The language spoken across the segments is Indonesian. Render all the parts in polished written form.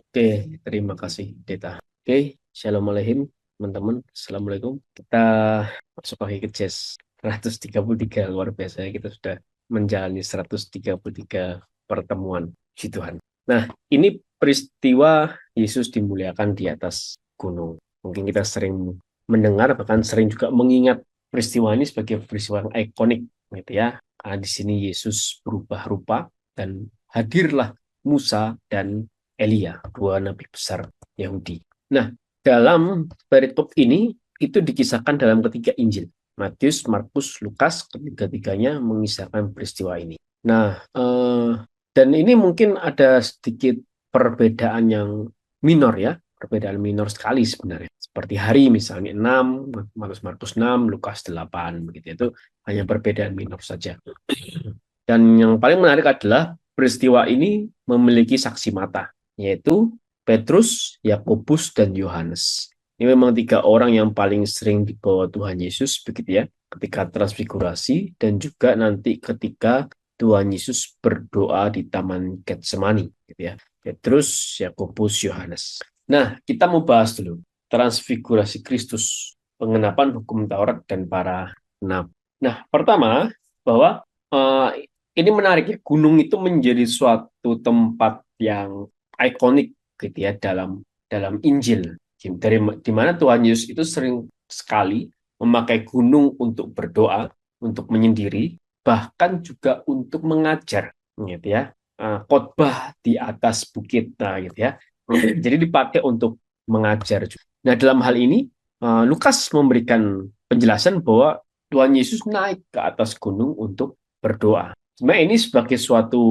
Oke, terima kasih, Deta. Oke, Shalom Aleichem, teman-teman. Assalamualaikum. Kita masuk lagi ke Jazz 133, luar biasa. Ya, kita sudah menjalani 133 pertemuan, Puji Tuhan. Nah, ini peristiwa Yesus dimuliakan di atas gunung. Mungkin kita sering mendengar, bahkan sering juga mengingat peristiwa ini sebagai peristiwa yang ikonik, gitu ya. Karena di sini Yesus berubah rupa dan hadirlah Musa dan Elia, dua nabi besar Yahudi. Nah, dalam perikop ini itu dikisahkan dalam ketiga Injil. Matius, Markus, Lukas, ketiga-tiganya mengisahkan peristiwa ini. Nah, dan ini mungkin ada sedikit perbedaan yang minor ya, perbedaan minor sekali sebenarnya. Seperti hari misalnya 6, Markus 6, Lukas 8, begitu. Itu hanya perbedaan minor saja. Dan yang paling menarik adalah peristiwa ini memiliki saksi mata, yaitu Petrus, Yakobus, dan Yohanes. Ini memang tiga orang yang paling sering dibawa Tuhan Yesus, begitu ya, ketika transfigurasi dan juga nanti ketika Tuhan Yesus berdoa di Taman Getsemani, gitu ya. Petrus, Yakobus, Yohanes. Nah, kita mau bahas dulu transfigurasi Kristus, pengenapan hukum Taurat dan para nabi. Nah, pertama bahwa ini menarik ya, gunung itu menjadi suatu tempat yang ikonik gitu ya dalam dalam Injil. Di mana Tuhan Yesus itu sering sekali memakai gunung untuk berdoa, untuk menyendiri, bahkan juga untuk mengajar, gitu ya. Khotbah di atas bukit, nah, gitu ya. Jadi dipakai untuk mengajar. Nah, dalam hal ini Lukas memberikan penjelasan bahwa Tuhan Yesus naik ke atas gunung untuk berdoa. Sebenarnya ini sebagai suatu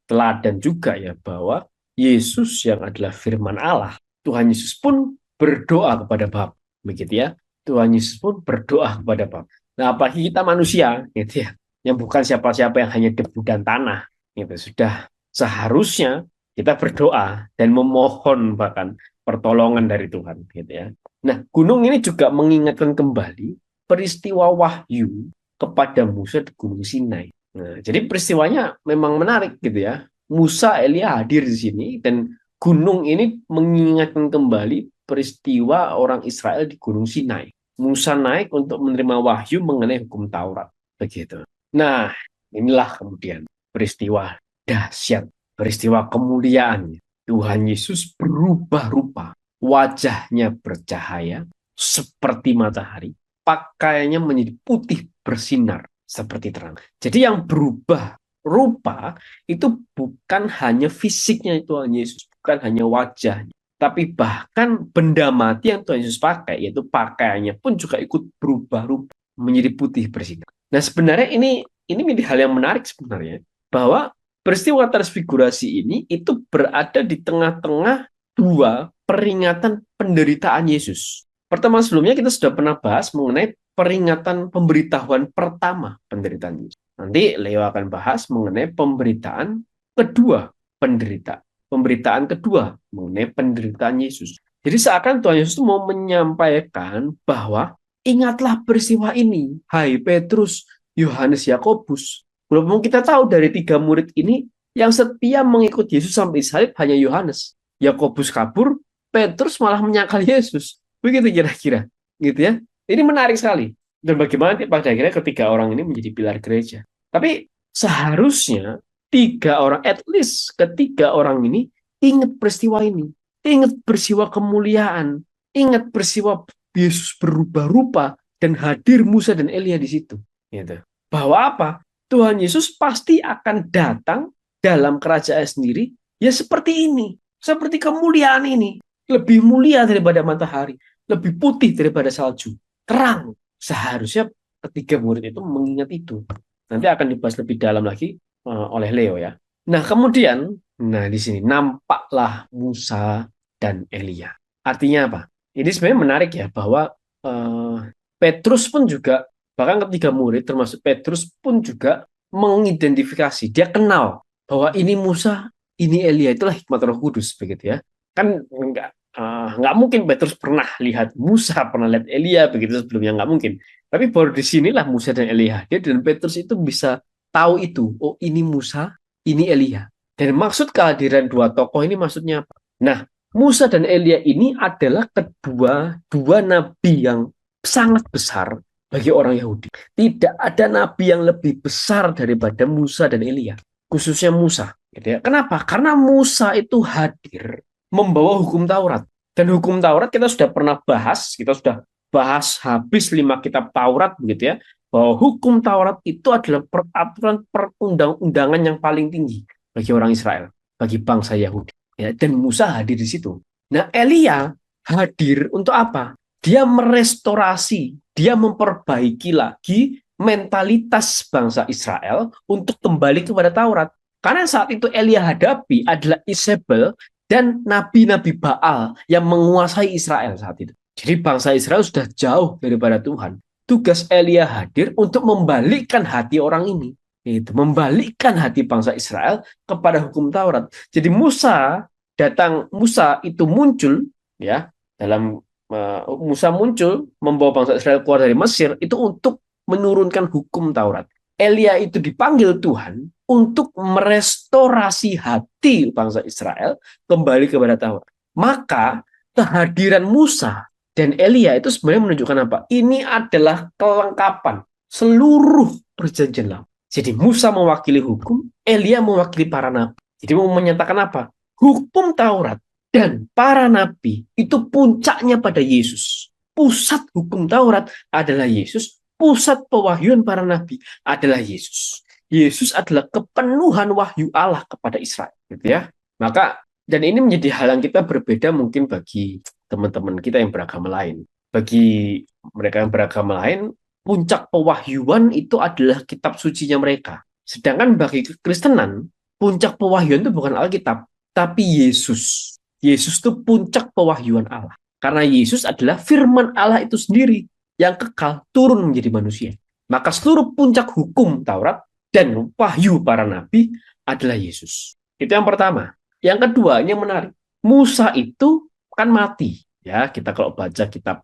teladan juga ya bahwa Yesus yang adalah firman Allah, Tuhan Yesus pun berdoa kepada Bapa, begitu ya. Tuhan Yesus pun berdoa kepada Bapa. Nah, apalagi kita manusia, gitu ya, yang bukan siapa-siapa, yang hanya debu dan tanah, gitu. Sudah seharusnya kita berdoa dan memohon bahkan pertolongan dari Tuhan, gitu ya. Nah, gunung ini juga mengingatkan kembali peristiwa wahyu kepada Musa di Gunung Sinai. Nah, jadi peristiwanya memang menarik gitu ya. Musa, Elia hadir di sini dan gunung ini mengingatkan kembali peristiwa orang Israel di Gunung Sinai. Musa naik untuk menerima wahyu mengenai hukum Taurat. Begitu. Nah, inilah kemudian peristiwa dahsyat, peristiwa kemuliaan. Tuhan Yesus berubah rupa, wajahnya bercahaya seperti matahari, pakaiannya menjadi putih bersinar seperti terang. Jadi yang berubah rupa itu bukan hanya fisiknya Tuhan Yesus, bukan hanya wajahnya, tapi bahkan benda mati yang Tuhan Yesus pakai, yaitu pakaiannya pun juga ikut berubah rupa menjadi putih bersinar. Nah, sebenarnya ini menjadi hal yang menarik sebenarnya, bahwa peristiwa transfigurasi ini itu berada di tengah-tengah dua peringatan penderitaan Yesus. Pertemuan sebelumnya kita sudah pernah bahas mengenai peringatan pemberitahuan pertama penderitaan Yesus. Nanti Leo akan bahas mengenai pemberitaan kedua penderita. Pemberitaan kedua mengenai penderitaan Yesus. Jadi seakan Tuhan Yesus mau menyampaikan bahwa ingatlah peristiwa ini, hai Petrus, Yohanes, Yakobus. Walaupun kita tahu dari tiga murid ini yang setia mengikut Yesus sampai salib hanya Yohanes. Yakobus kabur, Petrus malah menyangkal Yesus. Begitu kira-kira, gitu ya. Ini menarik sekali. Dan bagaimana pada akhirnya ketiga orang ini menjadi pilar gereja. Tapi seharusnya tiga orang, at least ketiga orang ini ingat peristiwa ini. Ingat peristiwa kemuliaan. Ingat peristiwa Yesus berubah rupa dan hadir Musa dan Elia di situ. Gitu. Bahwa apa? Tuhan Yesus pasti akan datang dalam kerajaan sendiri ya seperti ini. Seperti kemuliaan ini. Lebih mulia daripada matahari. Lebih putih daripada salju. Terang. Seharusnya ketiga murid itu mengingat itu. Nanti akan dibahas lebih dalam lagi oleh Leo ya. Nah, kemudian, nah di sini nampaklah Musa dan Elia. Artinya apa? Ini sebenarnya menarik ya bahwa Petrus pun juga, bahkan ketiga murid termasuk Petrus pun juga mengidentifikasi. Dia kenal bahwa ini Musa, ini Elia, itulah hikmat Roh Kudus begitu ya. Kan nggak mungkin Petrus pernah lihat Musa, pernah lihat Elia begitu sebelumnya, nggak mungkin. Tapi baru di sinilah Musa dan Elia hadir dan Petrus itu bisa tahu itu. Oh, ini Musa, ini Elia. Dan maksud kehadiran dua tokoh ini maksudnya apa? Nah, Musa dan Elia ini adalah dua nabi yang sangat besar bagi orang Yahudi. Tidak ada nabi yang lebih besar daripada Musa dan Elia, khususnya Musa. Gitu ya. Kenapa? Karena Musa itu hadir membawa hukum Taurat. Dan hukum Taurat kita sudah pernah bahas, kita sudah bahas habis 5 kitab Taurat begitu ya, bahwa hukum Taurat itu adalah peraturan perundang-undangan yang paling tinggi bagi orang Israel, bagi bangsa Yahudi. Ya, dan Musa hadir di situ. Nah, Elia hadir untuk apa? Dia merestorasi, dia memperbaiki lagi mentalitas bangsa Israel untuk kembali kepada Taurat. Karena saat itu Elia hadapi adalah Isabel dan nabi-nabi Baal yang menguasai Israel saat itu. Jadi bangsa Israel sudah jauh daripada Tuhan. Tugas Elia hadir untuk membalikkan hati orang ini. Itu membalikkan hati bangsa Israel kepada hukum Taurat. Jadi Musa itu muncul ya dalam Musa muncul membawa bangsa Israel keluar dari Mesir itu untuk menurunkan hukum Taurat. Elia itu dipanggil Tuhan untuk merestorasi hati bangsa Israel kembali kepada Taurat. Maka kehadiran Musa dan Elia itu sebenarnya menunjukkan apa? Ini adalah kelengkapan seluruh perjanjian lama. Jadi Musa mewakili hukum, Elia mewakili para nabi. Jadi mau menyatakan apa? Hukum Taurat dan para nabi itu puncaknya pada Yesus. Pusat hukum Taurat adalah Yesus, pusat pewahyuan para nabi adalah Yesus. Yesus adalah kepenuhan wahyu Allah kepada Israel, gitu ya. Maka dan ini menjadi hal yang kita berbeda mungkin bagi teman-teman kita yang beragama lain. Bagi mereka yang beragama lain, puncak pewahyuan itu adalah kitab sucinya mereka. Sedangkan bagi kekristenan, puncak pewahyuan itu bukan Alkitab, tapi Yesus. Yesus itu puncak pewahyuan Allah. Karena Yesus adalah firman Allah itu sendiri yang kekal turun menjadi manusia. Maka seluruh puncak hukum Taurat dan wahyu para nabi adalah Yesus. Itu yang pertama. Yang kedua, ini yang menarik. Musa itu kan mati. Ya, kita kalau baca kitab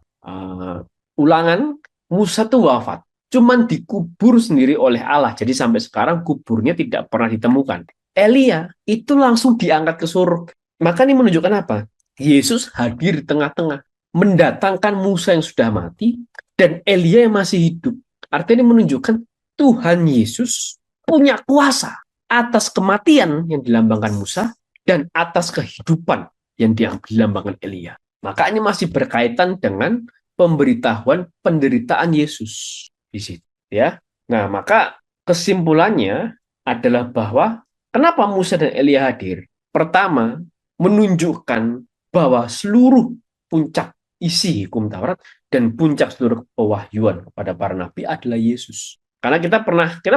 Ulangan, Musa itu wafat. Cuman dikubur sendiri oleh Allah. Jadi sampai sekarang kuburnya tidak pernah ditemukan. Elia itu langsung diangkat ke surga. Maka ini menunjukkan apa? Yesus hadir di tengah-tengah, mendatangkan Musa yang sudah mati dan Elia yang masih hidup. Artinya ini menunjukkan Tuhan Yesus punya kuasa atas kematian yang dilambangkan Musa dan atas kehidupan yang dilambangkan Elia. Maka ini masih berkaitan dengan pemberitahuan penderitaan Yesus di situ, ya. Nah, maka kesimpulannya adalah bahwa kenapa Musa dan Elia hadir? Pertama, menunjukkan bahwa seluruh puncak isi hukum Taurat dan puncak seluruh pewahyuan kepada para nabi adalah Yesus. Karena kita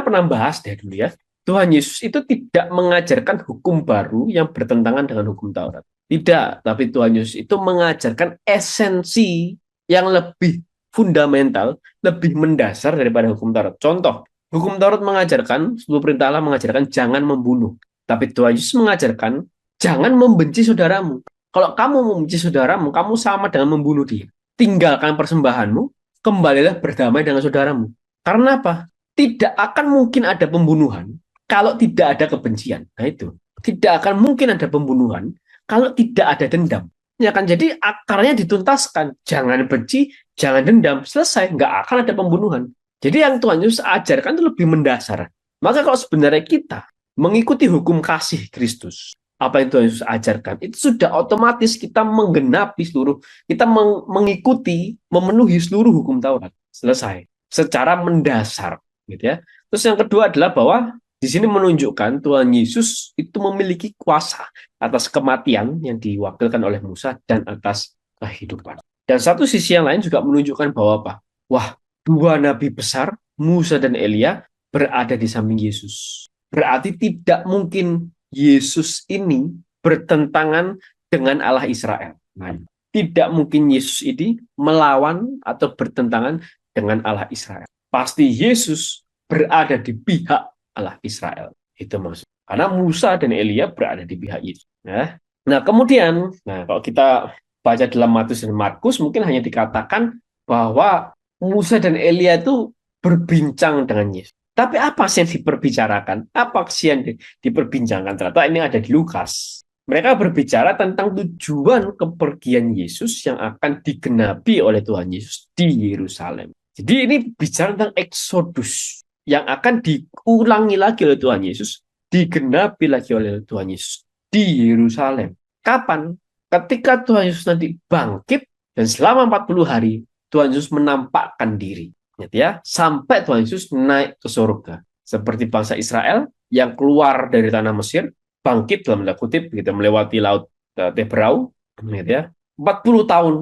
pernah bahas deh dulu ya, Tuhan Yesus itu tidak mengajarkan hukum baru yang bertentangan dengan hukum Taurat. Tidak, tapi Tuhan Yesus itu mengajarkan esensi yang lebih fundamental, lebih mendasar daripada hukum Taurat. Contoh, hukum Taurat mengajarkan, 10 perintah Allah mengajarkan jangan membunuh. Tapi Tuhan Yesus mengajarkan jangan membenci saudaramu. Kalau kamu membenci saudaramu, kamu sama dengan membunuh dia. Tinggalkan persembahanmu, kembalilah berdamai dengan saudaramu. Karena apa? Tidak akan mungkin ada pembunuhan kalau tidak ada kebencian. Nah itu. Tidak akan mungkin ada pembunuhan kalau tidak ada dendam. Ya kan, jadi akarnya dituntaskan. Jangan benci, jangan dendam. Selesai, nggak akan ada pembunuhan. Jadi yang Tuhan Yesus ajarkan itu lebih mendasar. Maka kalau sebenarnya kita mengikuti hukum kasih Kristus, apa yang Tuhan Yesus ajarkan, itu sudah otomatis kita menggenapi seluruh, kita mengikuti, memenuhi seluruh hukum Taurat. Selesai. Secara mendasar. Gitu ya. Terus yang kedua adalah bahwa di sini menunjukkan Tuhan Yesus itu memiliki kuasa atas kematian yang diwakilkan oleh Musa dan atas kehidupan. Dan satu sisi yang lain juga menunjukkan bahwa apa? Wah, dua nabi besar, Musa dan Elia, berada di samping Yesus. Berarti tidak mungkin Yesus ini bertentangan dengan Allah Israel. Nah, tidak mungkin Yesus ini melawan atau bertentangan dengan Allah Israel. Pasti Yesus berada di pihak Allah Israel. Itu maksud. Karena Musa dan Elia berada di pihak Yesus. Nah, kemudian, kalau kita baca dalam Matius dan Markus, mungkin hanya dikatakan bahwa Musa dan Elia itu berbincang dengan Yesus. Tapi apa sih yang diperbicarakan? Apa sih yang diperbincangkan? Ternyata ini ada di Lukas. Mereka berbicara tentang tujuan kepergian Yesus yang akan digenapi oleh Tuhan Yesus di Yerusalem. Jadi ini bicara tentang Exodus yang akan diulangi lagi oleh Tuhan Yesus, digenapi lagi oleh Tuhan Yesus di Yerusalem. Kapan? Ketika Tuhan Yesus nanti bangkit dan selama 40 hari Tuhan Yesus menampakkan diri. Ya, sampai Tuhan Yesus naik ke surga. Seperti bangsa Israel yang keluar dari tanah Mesir, bangkit dalam tanda kutip gitu, melewati laut Teberau gitu ya, 40 tahun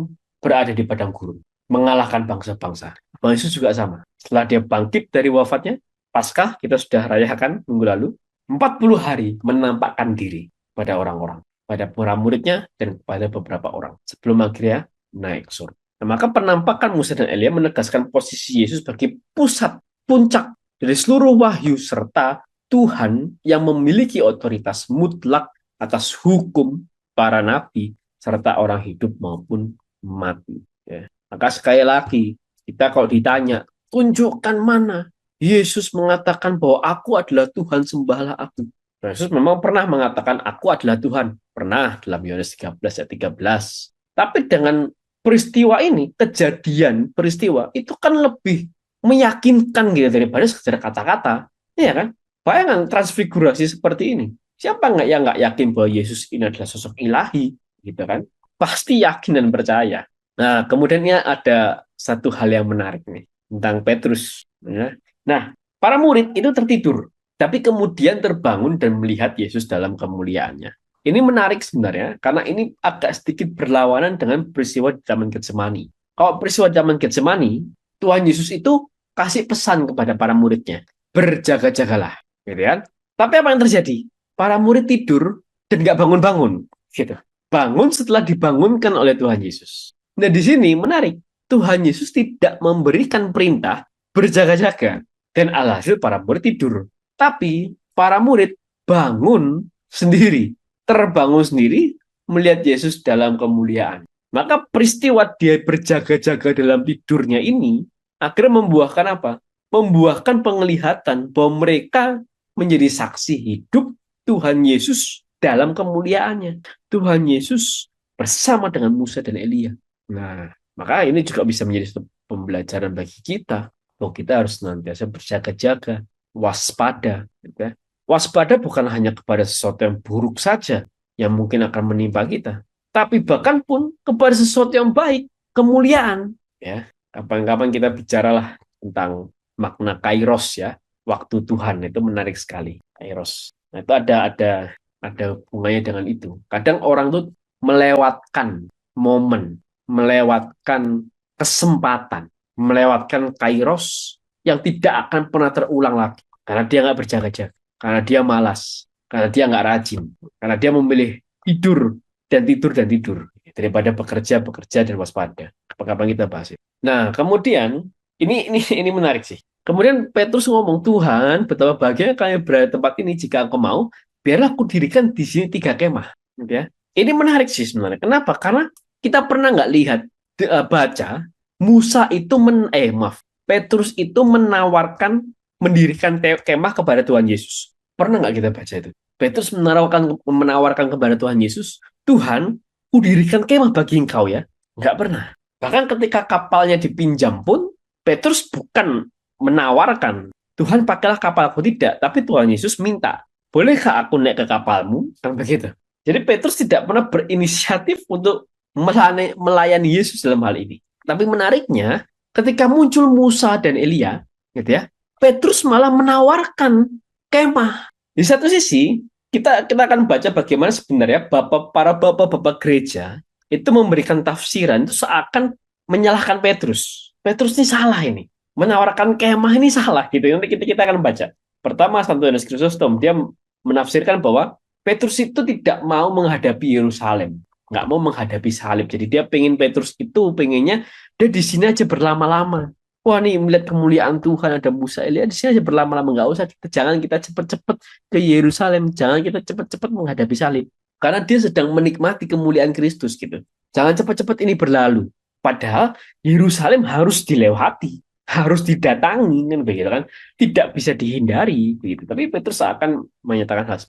berada di padang gurun mengalahkan bangsa-bangsa. Tuhan Yesus juga sama. Setelah dia bangkit dari wafatnya, Paskah kita sudah rayakan minggu lalu, 40 hari menampakkan diri pada orang-orang, pada para muridnya dan pada beberapa orang sebelum akhirnya naik ke surga. Nah, maka penampakan Musa dan Elia menegaskan posisi Yesus sebagai pusat, puncak dari seluruh wahyu serta Tuhan yang memiliki otoritas mutlak atas hukum para nabi serta orang hidup maupun mati. Ya. Maka sekali lagi, kita kalau ditanya, tunjukkan mana Yesus mengatakan bahwa aku adalah Tuhan, sembahlah aku. Yesus memang pernah mengatakan aku adalah Tuhan. Pernah dalam Yohanes 13 ayat 13. Tapi dengan peristiwa ini, kejadian peristiwa, itu kan lebih meyakinkan gitu daripada sekedar kata-kata. Iya kan? Bayangkan transfigurasi seperti ini. Siapa yang nggak yakin bahwa Yesus ini adalah sosok ilahi, gitu kan? Pasti yakin dan percaya. Nah, kemudiannya ada satu hal yang menarik nih tentang Petrus. Ya. Nah, para murid itu tertidur, tapi kemudian terbangun dan melihat Yesus dalam kemuliaannya. Ini menarik sebenarnya, karena ini agak sedikit berlawanan dengan peristiwa di zaman Getsemani. Kalau peristiwa zaman Getsemani, Tuhan Yesus itu kasih pesan kepada para muridnya, berjaga-jagalah, gitu kan? Tapi apa yang terjadi? Para murid tidur dan nggak bangun-bangun, gitu. Bangun setelah dibangunkan oleh Tuhan Yesus. Nah, di sini menarik. Tuhan Yesus tidak memberikan perintah berjaga-jaga dan alhasil para murid tidur. Tapi para murid bangun sendiri, terbangun sendiri melihat Yesus dalam kemuliaan. Maka peristiwa dia berjaga-jaga dalam tidurnya ini akhirnya membuahkan apa? Membuahkan penglihatan bahwa mereka menjadi saksi hidup Tuhan Yesus dalam kemuliaannya. Tuhan Yesus bersama dengan Musa dan Elia. Nah, maka ini juga bisa menjadi satu pembelajaran bagi kita bahwa kita harus senantiasa berjaga-jaga, waspada. Gitu ya. Waspada bukan hanya kepada sesuatu yang buruk saja yang mungkin akan menimpa kita, tapi bahkan pun kepada sesuatu yang baik, kemuliaan. Ya, kapan-kapan kita bicaralah tentang makna kairos ya, waktu Tuhan itu menarik sekali. Kairos. Nah, itu ada hubungannya dengan itu. Kadang orang tuh melewatkan momen, melewatkan kesempatan, melewatkan kairos yang tidak akan pernah terulang lagi. Karena dia nggak berjaga-jaga, karena dia malas, karena dia nggak rajin, karena dia memilih tidur dan tidur dan tidur daripada bekerja, bekerja dan waspada. Kapan-kapan kita bahas itu. Nah, kemudian ini menarik sih. Kemudian Petrus ngomong, Tuhan, betapa bahagia kami berada di tempat ini jika Engkau mau, biarlah aku dirikan di sini 3 kemah. Gitu ya. Ini menarik sih sebenarnya. Kenapa? Karena kita pernah nggak lihat baca Musa itu Petrus itu mendirikan kemah kepada Tuhan Yesus. Pernah nggak kita baca itu? Petrus menawarkan kepada Tuhan Yesus, Tuhan, kudirikan kemah bagi engkau ya. Nggak pernah. Bahkan ketika kapalnya dipinjam pun, Petrus bukan menawarkan, Tuhan pakailah kapalku, tidak. Tapi Tuhan Yesus minta, bolehkah aku naik ke kapalmu? Kan begitu. Jadi Petrus tidak pernah berinisiatif untuk melayani Yesus dalam hal ini. Tapi menariknya, ketika muncul Musa dan Elia, gitu ya, Petrus malah menawarkan kemah. Di satu sisi, kita akan baca bagaimana sebenarnya para bapak-bapak gereja itu memberikan tafsiran itu seakan menyalahkan Petrus. Petrus ini salah ini. Menawarkan kemah ini salah gitu. Nanti kita akan baca. Pertama, Santo Yohanes Chrysostom, dia menafsirkan bahwa Petrus itu tidak mau menghadapi Yerusalem, nggak mau menghadapi salib. Jadi dia pengen Petrus itu pengennya dia di sini aja berlama-lama. Wah nih melihat kemuliaan Tuhan ada Musa Elia di sini aja berlama-lama, nggak usah jangan kita cepet-cepet ke Yerusalem, jangan kita cepet-cepet menghadapi salib. Karena dia sedang menikmati kemuliaan Kristus gitu. Jangan cepat-cepat ini berlalu. Padahal Yerusalem harus dilewati, harus didatangi kan begitu kan, tidak bisa dihindari begitu. Tapi Petrus akan menyatakan hal.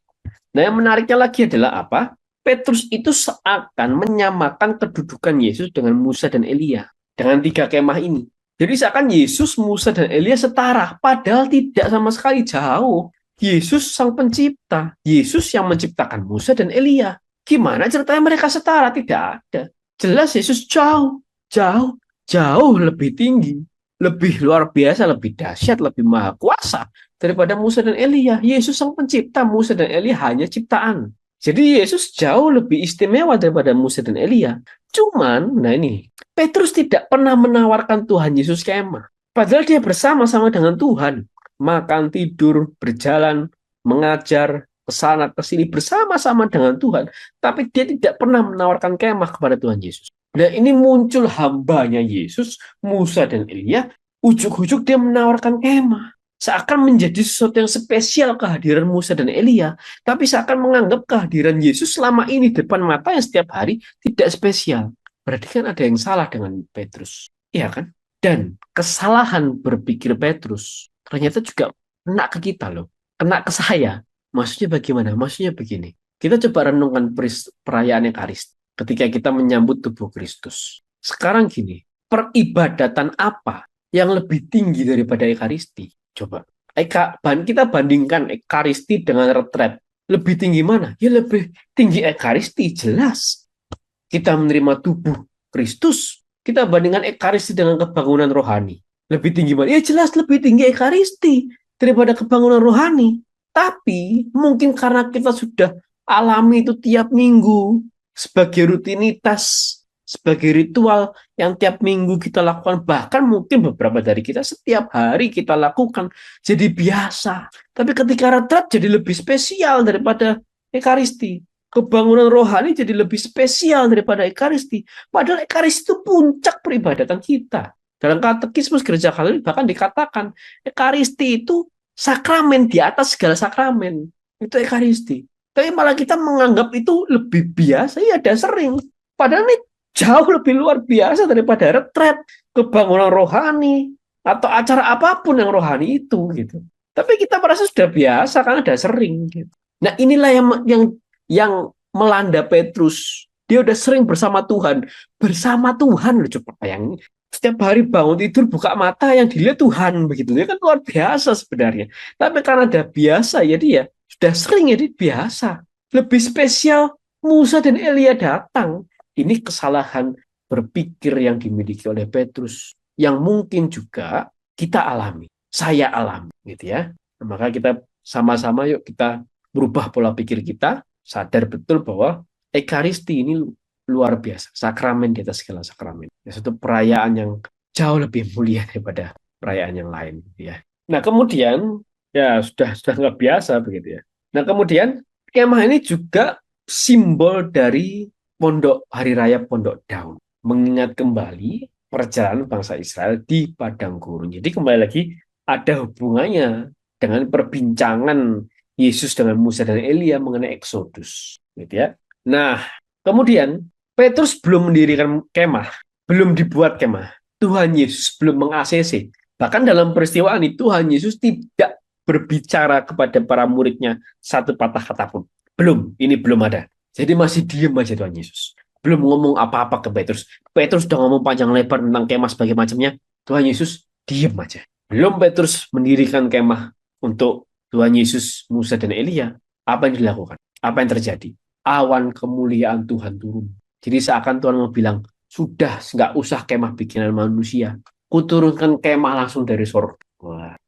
Nah, yang menariknya lagi adalah apa? Petrus itu seakan menyamakan kedudukan Yesus dengan Musa dan Elia. Dengan 3 kemah ini. Jadi seakan Yesus, Musa, dan Elia setara. Padahal tidak sama sekali, jauh. Yesus sang pencipta. Yesus yang menciptakan Musa dan Elia. Gimana ceritanya mereka setara? Tidak ada. Jelas Yesus jauh, jauh, jauh lebih tinggi. Lebih luar biasa, lebih dahsyat, lebih maha kuasa daripada Musa dan Elia. Yesus sang pencipta, Musa dan Elia hanya ciptaan. Jadi Yesus jauh lebih istimewa daripada Musa dan Elia. Cuman, nah ini, Petrus tidak pernah menawarkan Tuhan Yesus kemah. Padahal dia bersama-sama dengan Tuhan. Makan, tidur, berjalan, mengajar, ke sana, ke sini, bersama-sama dengan Tuhan. Tapi dia tidak pernah menawarkan kemah kepada Tuhan Yesus. Nah ini muncul hambanya Yesus, Musa dan Elia, ujuk-ujuk dia menawarkan kemah. Seakan menjadi sesuatu yang spesial kehadiran Musa dan Elia, tapi seakan menganggap kehadiran Yesus selama ini depan mata yang setiap hari tidak spesial. Berarti kan ada yang salah dengan Petrus. Iya kan? Dan kesalahan berpikir Petrus ternyata juga kena ke kita loh. Kena ke saya. Maksudnya bagaimana? Maksudnya begini. Kita coba renungkan perayaan Ekaristi ketika kita menyambut tubuh Kristus. Sekarang gini, peribadatan apa yang lebih tinggi daripada Ekaristi? Coba. Kita bandingkan Ekaristi dengan retret. Lebih tinggi mana? Ya lebih tinggi Ekaristi, jelas. Kita menerima tubuh Kristus. Kita bandingkan Ekaristi dengan kebangunan rohani. Lebih tinggi mana? Ya jelas lebih tinggi Ekaristi daripada kebangunan rohani. Tapi mungkin karena kita sudah alami itu tiap minggu sebagai rutinitas, sebagai ritual yang tiap minggu kita lakukan, bahkan mungkin beberapa dari kita setiap hari kita lakukan, jadi biasa. Tapi ketika retret jadi lebih spesial daripada Ekaristi. Kebangunan rohani jadi lebih spesial daripada Ekaristi. Padahal Ekaristi itu puncak peribadatan kita. Dalam katekismus Gereja Katolik bahkan dikatakan Ekaristi itu sakramen di atas segala sakramen. Itu Ekaristi. Tapi malah kita menganggap itu lebih biasa, ya ada sering. Padahal ini jauh lebih luar biasa daripada retret, kebangunan rohani, atau acara apapun yang rohani itu gitu. Tapi kita merasa sudah biasa karena ada sering gitu. Nah, inilah yang melanda Petrus. Dia udah sering bersama Tuhan. Bersama Tuhan loh, coba bayangin. Setiap hari bangun tidur buka mata yang dilihat Tuhan begitu. Itu kan luar biasa sebenarnya. Tapi karena ada biasa ya dia sudah sering jadi biasa. Lebih spesial Musa dan Elia datang. Ini kesalahan berpikir yang dimiliki oleh Petrus yang mungkin juga kita alami. Saya alami gitu ya. Nah, maka kita sama-sama yuk kita berubah pola pikir kita, sadar betul bahwa Ekaristi ini luar biasa, sakramen di atas segala sakramen. Ya, satu perayaan yang jauh lebih mulia daripada perayaan yang lain, gitu ya. Nah kemudian ya sudah nggak biasa begitu ya. Nah kemudian kemah ini juga simbol dari hari raya Pondok Daun, mengingat kembali perjalanan bangsa Israel di padang gurun. Jadi kembali lagi ada hubungannya dengan perbincangan Yesus dengan Musa dan Elia mengenai Exodus, gitu ya. Nah kemudian Petrus belum mendirikan kemah, belum dibuat kemah. Tuhan Yesus belum meng-ACC. Bahkan dalam peristiwa ini Tuhan Yesus tidak berbicara kepada para muridnya satu patah kata pun. Ini belum ada. Jadi masih diem aja Tuhan Yesus. Belum ngomong apa-apa ke Petrus. Petrus udah ngomong panjang lebar tentang kemah sebagai macamnya. Tuhan Yesus diem aja. Belum Petrus mendirikan kemah untuk Tuhan Yesus, Musa, dan Elia. Apa yang dilakukan? Apa yang terjadi? Awan kemuliaan Tuhan turun. Jadi seakan Tuhan mau bilang, sudah nggak usah kemah bikinan manusia. Kuturunkan kemah langsung dari surga. Wah,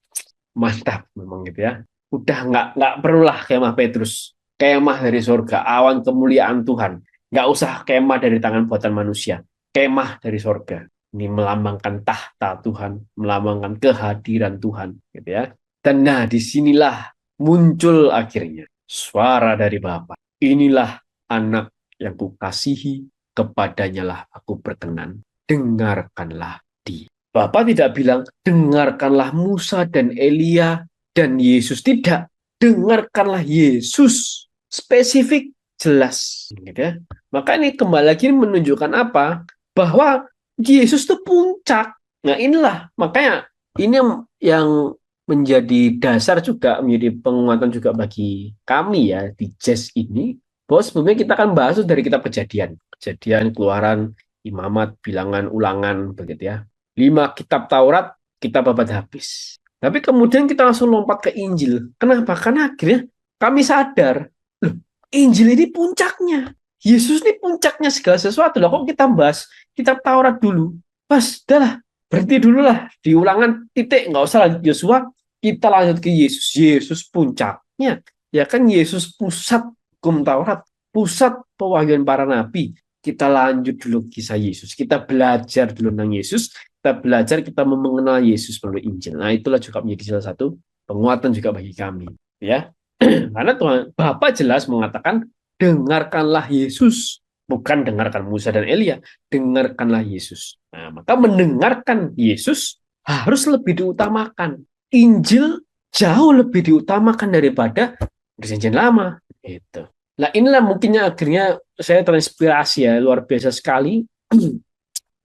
mantap memang gitu ya. Udah nggak perlulah kemah Petrus. Kemah dari surga, awan kemuliaan Tuhan. Nggak usah kemah dari tangan buatan manusia. Kemah dari surga. Ini melambangkan tahta Tuhan, melambangkan kehadiran Tuhan, gitu ya. Dan nah, disinilah muncul akhirnya suara dari Bapa. Inilah anak yang kukasihi, kepadanya lah aku berkenan. Dengarkanlah dia. Bapak tidak bilang, dengarkanlah Musa dan Elia dan Yesus. Tidak, dengarkanlah Yesus. Spesifik, jelas. Gitu ya. Maka ini kembali lagi menunjukkan apa? Bahwa Yesus itu puncak. Nah inilah, makanya ini yang menjadi dasar juga, menjadi penguatan juga bagi kami ya di JES ini, Bahwa sebelumnya kita akan bahas dari kitab Kejadian. Kejadian, Keluaran, Imamat, Bilangan, Ulangan, begitu ya. 5 kitab Taurat, kita babat habis. Tapi kemudian kita langsung lompat ke Injil. Kenapa? Karena akhirnya kami sadar, loh, Injil ini puncaknya. Yesus ini puncaknya segala sesuatu. Loh, kok kita bahas kitab Taurat dulu? Pas, udahlah, berhenti dulu lah. Di Ulangan titik, nggak usah lanjut Yosua. Kita lanjut ke Yesus. Yesus puncaknya. Ya kan Yesus pusat hukum Taurat, pusat pewahyuan para nabi. Kita lanjut dulu kisah Yesus. Kita belajar dulu tentang Yesus. Kita belajar, kita mengenal Yesus melalui Injil. Nah, itulah juga menjadi salah satu penguatan juga bagi kami. Ya, karena Tuhan Bapa jelas mengatakan, dengarkanlah Yesus. Bukan dengarkan Musa dan Elia. Dengarkanlah Yesus. Nah, maka mendengarkan Yesus harus lebih diutamakan. Injil jauh lebih diutamakan daripada Perjanjian Lama. Itu. Nah, inilah mungkinnya akhirnya saya terinspirasi ya, luar biasa sekali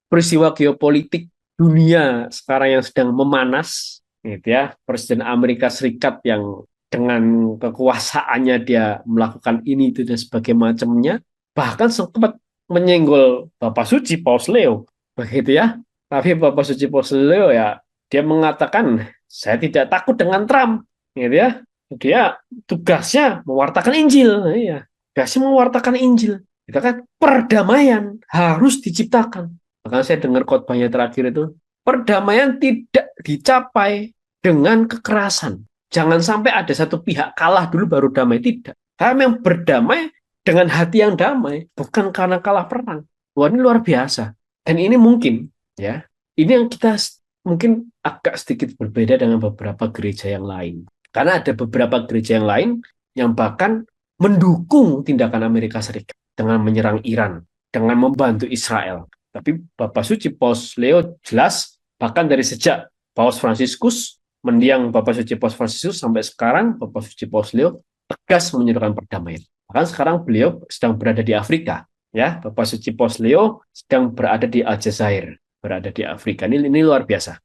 peristiwa geopolitik dunia sekarang yang sedang memanas, gitu ya. Presiden Amerika Serikat yang dengan kekuasaannya dia melakukan ini itu dan sebagainya macamnya, bahkan sempat menyenggol Bapak Suci Paus Leo, begitu ya. Tapi Bapak Suci Paus Leo ya, dia mengatakan saya tidak takut dengan Trump, gitu ya. Dia tugasnya mewartakan Injil, nah, iya. Tugasnya mewartakan Injil. Itu kan perdamaian harus diciptakan. Makanya saya dengar khotbahnya terakhir itu, perdamaian tidak dicapai dengan kekerasan. Jangan sampai ada satu pihak kalah dulu baru damai, tidak. Kami yang berdamai dengan hati yang damai, bukan karena kalah perang. Wah, ini luar biasa. Dan ini mungkin, ya, ini yang kita mungkin agak sedikit berbeda dengan beberapa gereja yang lain. Karena ada beberapa gereja yang lain yang bahkan mendukung tindakan Amerika Serikat dengan menyerang Iran, dengan membantu Israel. Tapi Bapak Suci Paus Leo jelas, bahkan dari sejak Paus Fransiskus, mendiang Bapak Suci Paus Fransiskus sampai sekarang, Bapak Suci Paus Leo tegas menyerukan perdamaian. Bahkan sekarang beliau sedang berada di Afrika. Ya, Bapak Suci Paus Leo sedang berada di Aljazair, berada di Afrika. Ini luar biasa.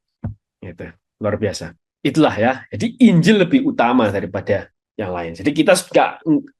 Gitu, luar biasa. Itulah ya. Jadi Injil lebih utama daripada yang lain. Jadi kita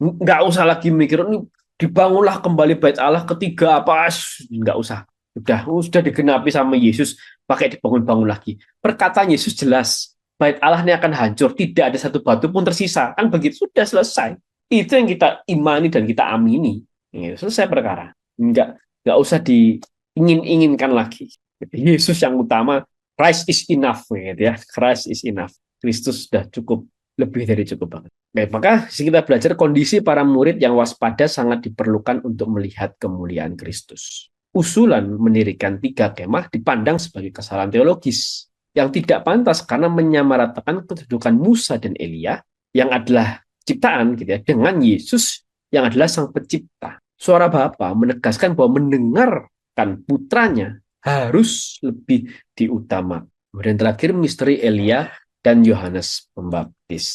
nggak usah lagi mikir ini dibangunlah kembali bait Allah ketiga apa, nggak usah. Sudah digenapi sama Yesus, pakai dibangun-bangun lagi. Perkataan Yesus jelas, bait Allah ini akan hancur, tidak ada satu batu pun tersisa. Kan begitu, sudah selesai. Itu yang kita imani dan kita amini. Selesai perkara. Nggak usah diingin-inginkan lagi. Yesus yang utama, Christ is enough, gitu ya. Christ is enough. Kristus sudah cukup, lebih dari cukup banget. Baik, maka kita belajar kondisi para murid yang waspada sangat diperlukan untuk melihat kemuliaan Kristus. Usulan mendirikan 3 kemah dipandang sebagai kesalahan teologis yang tidak pantas karena menyamaratakan kedudukan Musa dan Elia yang adalah ciptaan, gitu ya, dengan Yesus yang adalah sang pencipta. Suara Bapa menegaskan bahwa mendengarkan putranya harus lebih diutamakan. Kemudian terakhir misteri Elia dan Yohanes Pembaptis.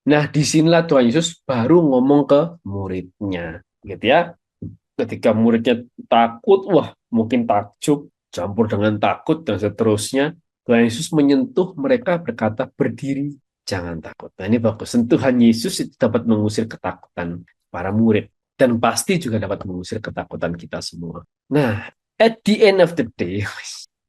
Nah, disinilah Tuhan Yesus baru ngomong ke muridnya, gitu ya. Ketika muridnya takut, wah mungkin takjub, campur dengan takut dan seterusnya. Tuhan Yesus menyentuh mereka berkata, berdiri, jangan takut. Nah, ini bagus. Sentuhan Yesus itu dapat mengusir ketakutan para murid dan pasti juga dapat mengusir ketakutan kita semua. Nah, at the end of the day,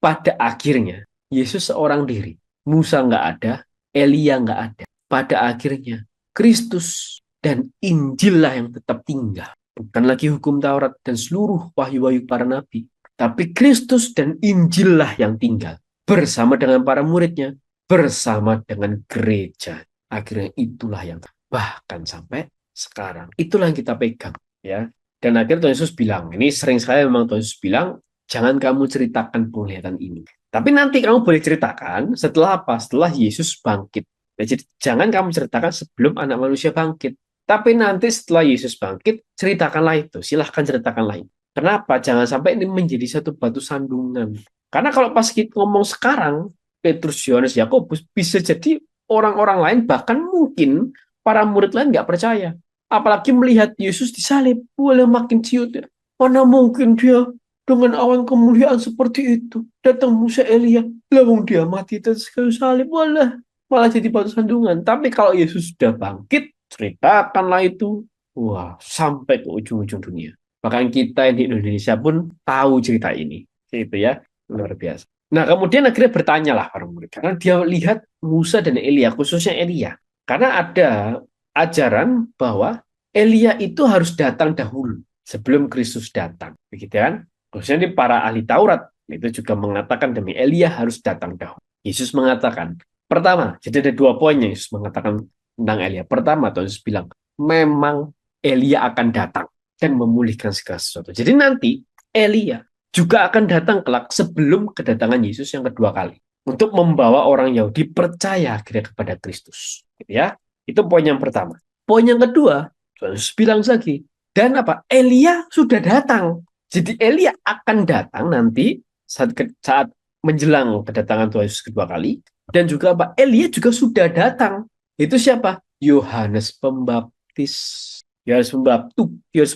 pada akhirnya, Yesus seorang diri. Musa nggak ada, Elia nggak ada. Pada akhirnya, Kristus dan Injil lah yang tetap tinggal. Bukan lagi hukum Taurat dan seluruh wahyu-wahyu para nabi. Tapi Kristus dan Injil lah yang tinggal. Bersama dengan para muridnya, bersama dengan gereja. Akhirnya itulah yang bahkan sampai sekarang. Itulah yang kita pegang. Ya. Dan akhirnya Tuhan Yesus bilang, ini sering sekali memang Tuhan Yesus bilang, jangan kamu ceritakan penglihatan ini. Tapi nanti kamu boleh ceritakan setelah apa? Setelah Yesus bangkit. Jadi jangan kamu ceritakan sebelum anak manusia bangkit. Tapi nanti setelah Yesus bangkit, ceritakanlah itu. Silahkan ceritakanlah itu. Kenapa? Jangan sampai ini menjadi satu batu sandungan. Karena kalau pas kita ngomong sekarang, Petrus, Yohanes, Yakobus, bisa jadi orang-orang lain, bahkan mungkin para murid lain nggak percaya. Apalagi melihat Yesus disalib, boleh makin ciut. Ya. Mana mungkin dia dengan awan kemuliaan seperti itu. Datang Musa Elia, lawang dia mati atas kayu salib, malah jadi batu sandungan. Tapi kalau Yesus sudah bangkit, ceritakanlah itu. Wah, sampai ke ujung-ujung dunia. Bahkan kita yang di Indonesia pun tahu cerita ini. Gitu ya, luar biasa. Nah, kemudian akhirnya bertanyalah para murid. Karena dia lihat Musa dan Elia, khususnya Elia. Karena ada ajaran bahwa Elia itu harus datang dahulu sebelum Kristus datang. Begitu kan? Khususnya di para ahli Taurat itu juga mengatakan demi Elia harus datang dahulu. Yesus mengatakan, pertama, jadi ada dua poin yang Yesus mengatakan tentang Elia. Pertama, Tuhan Yesus bilang, memang Elia akan datang dan memulihkan segala sesuatu. Jadi nanti Elia juga akan datang kelak sebelum kedatangan Yesus yang kedua kali untuk membawa orang Yahudi percaya kepada Kristus. Gitu ya. Itu poin yang pertama. Poin yang kedua, Tuhan Yesus bilang lagi, dan apa? Elia sudah datang. Jadi Elia akan datang nanti saat menjelang kedatangan Tuhan Yesus kedua kali, dan juga apa? Elia juga sudah datang. Itu siapa? Yohanes Pembaptis. Yohanes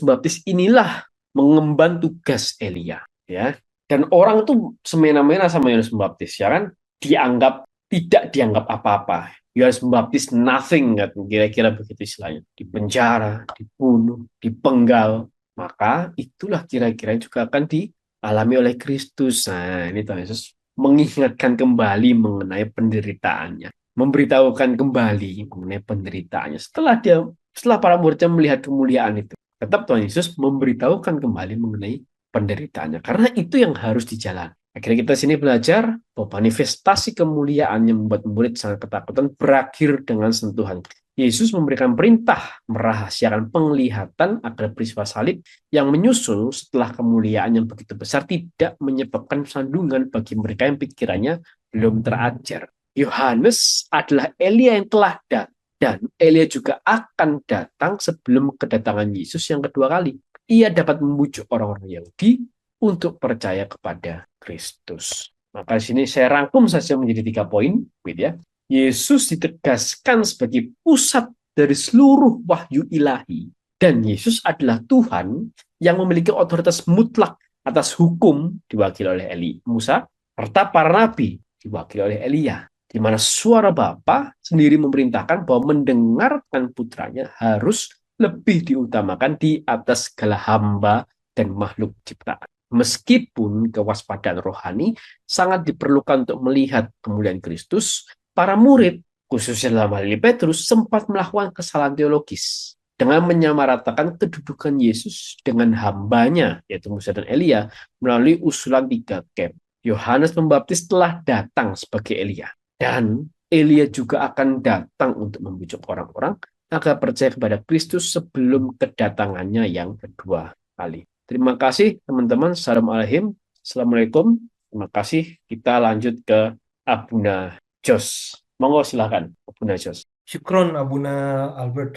Pembaptis inilah mengemban tugas Elia, ya. Dan orang tuh semena-mena sama Yohanes Pembaptis, ya kan? Tidak dianggap apa-apa. Yohanes Pembaptis nothing, kira-kira begitu istilahnya. Dipenjara, dibunuh, dipenggal. Maka itulah kira-kira juga akan dialami oleh Kristus. Nah, ini Tuhan Yesus mengingatkan kembali mengenai penderitaannya, memberitahukan kembali mengenai penderitaannya. Setelah para muridnya melihat kemuliaan itu, tetap Tuhan Yesus memberitahukan kembali mengenai penderitaannya. Karena itu yang harus dijalani. Akhirnya kita sini belajar bahwa manifestasi kemuliaan yang membuat murid sangat ketakutan berakhir dengan sentuhan. Yesus memberikan perintah merahasiakan penglihatan agar peristiwa salib yang menyusul setelah kemuliaan yang begitu besar tidak menyebabkan sandungan bagi mereka yang pikirannya belum terajar. Yohanes adalah Elia yang telah datang, dan Elia juga akan datang sebelum kedatangan Yesus yang kedua kali. Ia dapat membujuk orang-orang Yahudi untuk percaya kepada Kristus. Maka di sini saya rangkum saja menjadi 3 poin, gitu ya. Yesus ditegaskan sebagai pusat dari seluruh wahyu ilahi, dan Yesus adalah Tuhan yang memiliki otoritas mutlak atas hukum diwakili oleh Musa, serta para nabi diwakili oleh Elia, di mana suara Bapa sendiri memerintahkan bahwa mendengarkan putranya harus lebih diutamakan di atas segala hamba dan makhluk ciptaan. Meskipun kewaspadaan rohani sangat diperlukan untuk melihat kemuliaan Kristus, para murid, khususnya dalam hal ini Petrus, sempat melakukan kesalahan teologis dengan menyamaratakan kedudukan Yesus dengan hambanya, yaitu Musa dan Elia, melalui usulan 3 camp. Yohanes Pembaptis telah datang sebagai Elia, dan Elia juga akan datang untuk membujuk orang-orang agar percaya kepada Kristus sebelum kedatangannya yang kedua kali. Terima kasih teman-teman. Assalamualaikum. Assalamualaikum. Terima kasih. Kita lanjut ke Abuna Jos. Monggo silakan Abuna Jos. Syukron Abuna Albert.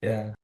Ya.